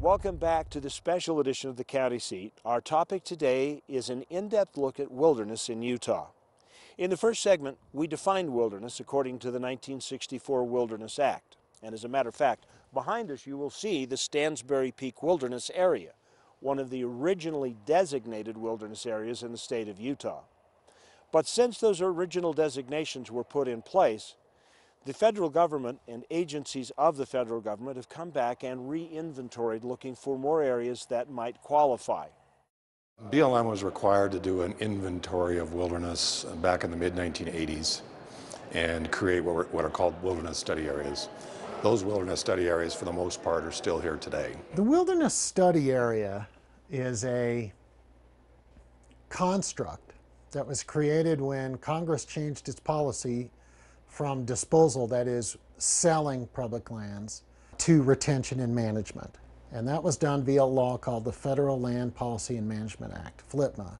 Welcome back to the special edition of the County Seat. Our topic today is an in-depth look at wilderness in Utah. In the first segment, we defined wilderness according to the 1964 Wilderness Act. And as a matter of fact, behind us you will see the Stansbury Peak Wilderness Area, one of the originally designated wilderness areas in the state of Utah. But since those original designations were put in place, the federal government and agencies of the federal government have come back and re-inventoried looking for more areas that might qualify. BLM was required to do an inventory of wilderness back in the mid-1980s and create what are called wilderness study areas. Those wilderness study areas, for the most part, are still here today. The wilderness study area is a construct that was created when Congress changed its policy from disposal, that is, selling public lands, to retention and management. And that was done via a law called the Federal Land Policy and Management Act, FLPMA.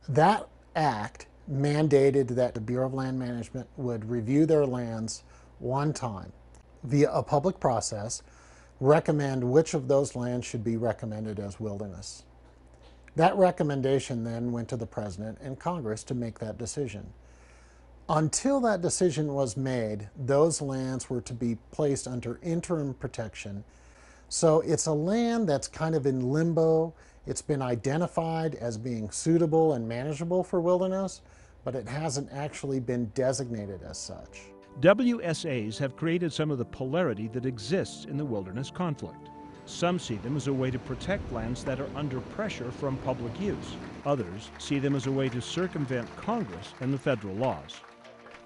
That act mandated that the Bureau of Land Management would review their lands one time via a public process, recommend which of those lands should be recommended as wilderness. That recommendation then went to the President and Congress to make that decision. Until that decision was made, those lands were to be placed under interim protection. So it's a land that's kind of in limbo. It's been identified as being suitable and manageable for wilderness, but it hasn't actually been designated as such. WSAs have created some of the polarity that exists in the wilderness conflict. Some see them as a way to protect lands that are under pressure from public use. Others see them as a way to circumvent Congress and the federal laws.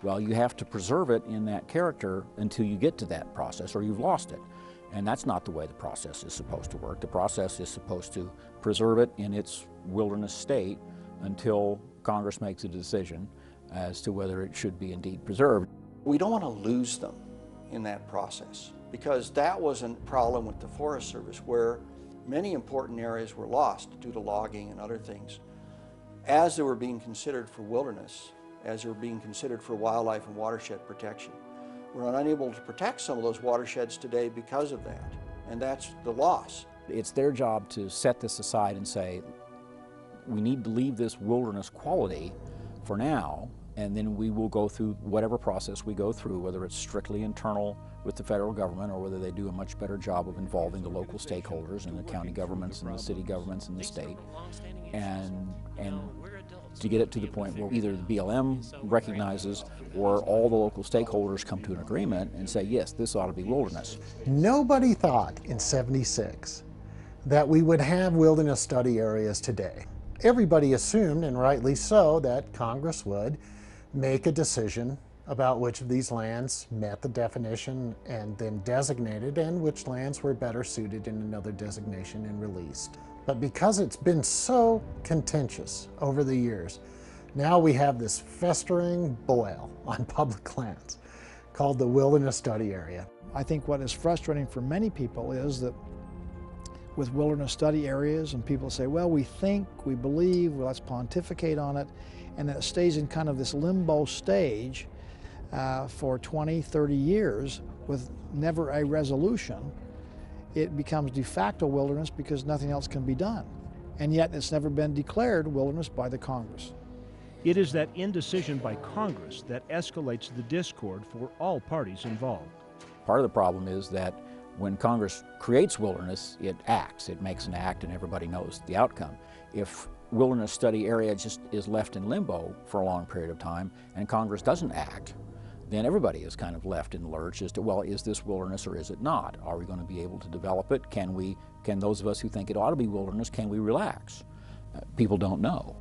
Well, you have to preserve it in that character until you get to that process, or you've lost it. And that's not the way the process is supposed to work. The process is supposed to preserve it in its wilderness state until Congress makes a decision as to whether it should be indeed preserved. We don't want to lose them in that process, because that was a problem with the Forest Service, where many important areas were lost due to logging and other things as they were being considered for wilderness, as they were being considered for wildlife and watershed protection. We're unable to protect some of those watersheds today because of that, and that's the loss. It's their job to set this aside and say, we need to leave this wilderness quality for now, and then we will go through whatever process we go through, whether it's strictly internal with the federal government or whether they do a much better job of involving the local stakeholders and the county governments and the city governments and the state, and to get it to the point where either the BLM recognizes or all the local stakeholders come to an agreement and say, yes, this ought to be wilderness. Nobody thought in '76 that we would have wilderness study areas today. Everybody assumed, and rightly so, that Congress would make a decision about which of these lands met the definition and then designated, and which lands were better suited in another designation and released. But because it's been so contentious over the years, now we have this festering boil on public lands called the Wilderness Study Area. I think what is frustrating for many people is that with wilderness study areas, and people say, well, we think, we believe, well, let's pontificate on it, and then it stays in kind of this limbo stage for 20, 30 years with never a resolution. It becomes de facto wilderness because nothing else can be done. And yet it's never been declared wilderness by the Congress. It is that indecision by Congress that escalates the discord for all parties involved. Part of the problem is that when Congress creates wilderness, it acts. It makes an act and everybody knows the outcome. If wilderness study area just is left in limbo for a long period of time and Congress doesn't act, then everybody is kind of left in the lurch as to, well, is this wilderness or is it not? Are we going to be able to develop it? Can those of us who think it ought to be wilderness, can we relax? People don't know.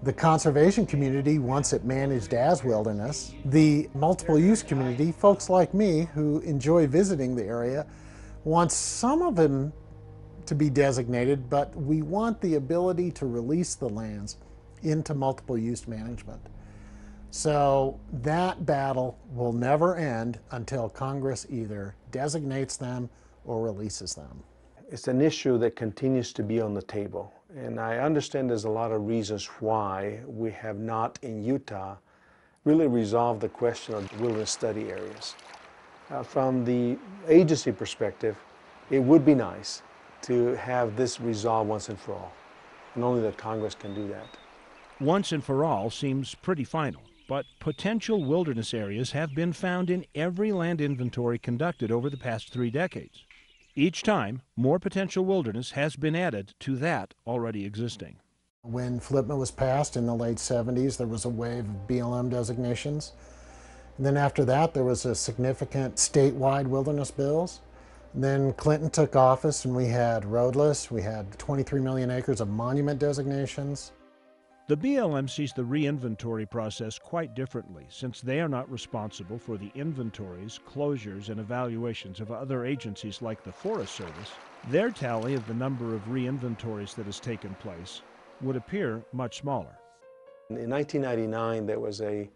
The conservation community wants it managed as wilderness. The multiple use community, folks like me who enjoy visiting the area, wants some of them to be designated, but we want the ability to release the lands into multiple use management. So that battle will never end until Congress either designates them or releases them. It's an issue that continues to be on the table. And I understand there's a lot of reasons why we have not in Utah really resolved the question of wilderness study areas. From the agency perspective, it would be nice to have this resolved once and for all. And only the Congress can do that. Once and for all seems pretty final, but potential wilderness areas have been found in every land inventory conducted over the past 3 decades. Each time, more potential wilderness has been added to that already existing. When FLPMA was passed in the late 70s, there was a wave of BLM designations. And then after that, there was a significant statewide wilderness bills. And then Clinton took office and we had roadless, we had 23 million acres of monument designations. The BLM sees the re-inventory process quite differently, since they are not responsible for the inventories, closures, and evaluations of other agencies like the Forest Service. Their tally of the number of re-inventories that has taken place would appear much smaller. In 1999, there was a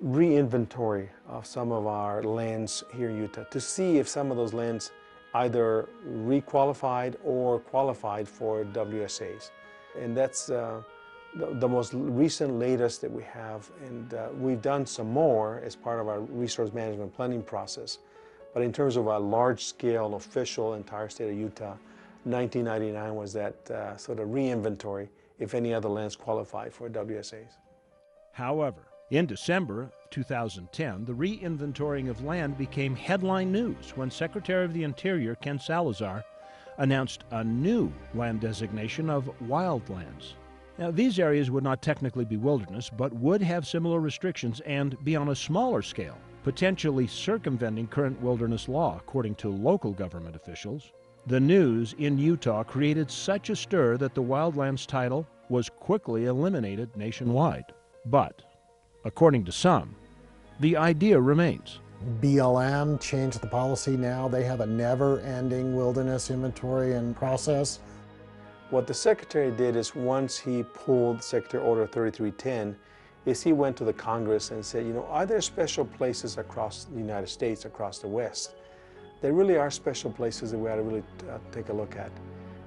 re-inventory of some of our lands here in Utah to see if some of those lands either re-qualified or qualified for WSAs. And that's the most recent, latest that we have, and we've done some more as part of our resource management planning process. But in terms of a large-scale, official, entire state of Utah, 1999 was that sort of re-inventory, if any other lands qualify for WSAs. However, in December 2010, the re-inventorying of land became headline news when Secretary of the Interior Ken Salazar announced a new land designation of wildlands. Now, these areas would not technically be wilderness, but would have similar restrictions and be on a smaller scale, potentially circumventing current wilderness law, according to local government officials. The news in Utah created such a stir that the wildlands title was quickly eliminated nationwide. But, according to some, the idea remains. BLM changed the policy now. They have a never-ending wilderness inventory and process. What the Secretary did is, once he pulled Secretary Order 3310, is he went to the Congress and said, you know, are there special places across the United States, across the West? There really are special places that we ought to really take a look at.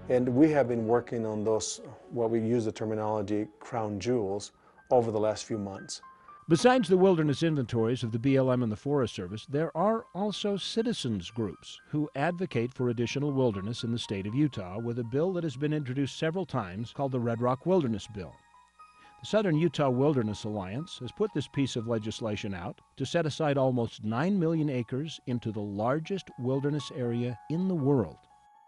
And we have been working on those, what we use the terminology, crown jewels, over the last few months. Besides the wilderness inventories of the BLM and the Forest Service, there are also citizens groups who advocate for additional wilderness in the state of Utah with a bill that has been introduced several times called the Red Rock Wilderness Bill. The Southern Utah Wilderness Alliance has put this piece of legislation out to set aside almost 9 million acres into the largest wilderness area in the world.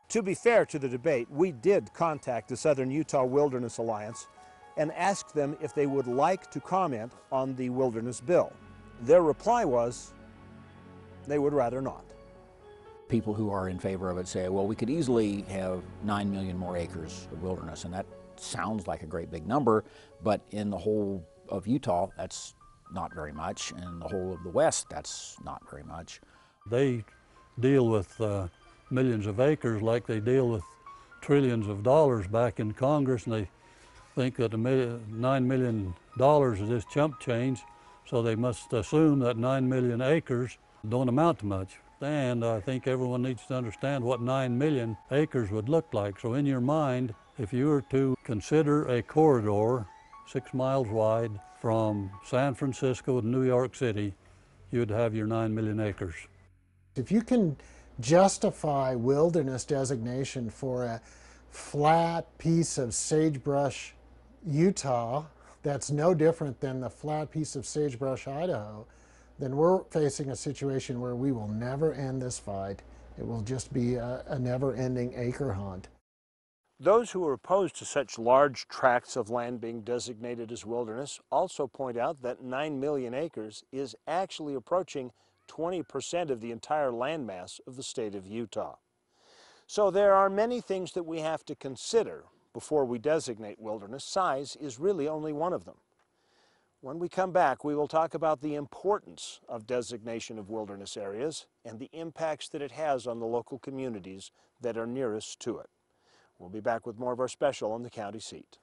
To be fair to the debate, we did contact the Southern Utah Wilderness Alliance and asked them if they would like to comment on the wilderness bill. Their reply was they would rather not. People who are in favor of it say, well, we could easily have 9 million more acres of wilderness, and that sounds like a great big number, but in the whole of Utah, that's not very much. In the whole of the West, that's not very much. They deal with millions of acres like they deal with trillions of dollars back in Congress, and they think that $9 million is this chump change, so they must assume that 9 million acres don't amount to much. And I think everyone needs to understand what 9 million acres would look like. So in your mind, if you were to consider a corridor 6 miles wide from San Francisco to New York City, you'd have your 9 million acres. If you can justify wilderness designation for a flat piece of sagebrush Utah that's no different than the flat piece of sagebrush Idaho, then we're facing a situation where we will never end this fight. It will just be a never-ending acre hunt. Those who are opposed to such large tracts of land being designated as wilderness also point out that 9 million acres is actually approaching 20% of the entire landmass of the state of Utah. So there are many things that we have to consider before we designate wilderness. Size is really only one of them. When we come back, we will talk about the importance of designation of wilderness areas and the impacts that it has on the local communities that are nearest to it. We'll be back with more of our special on the county seat.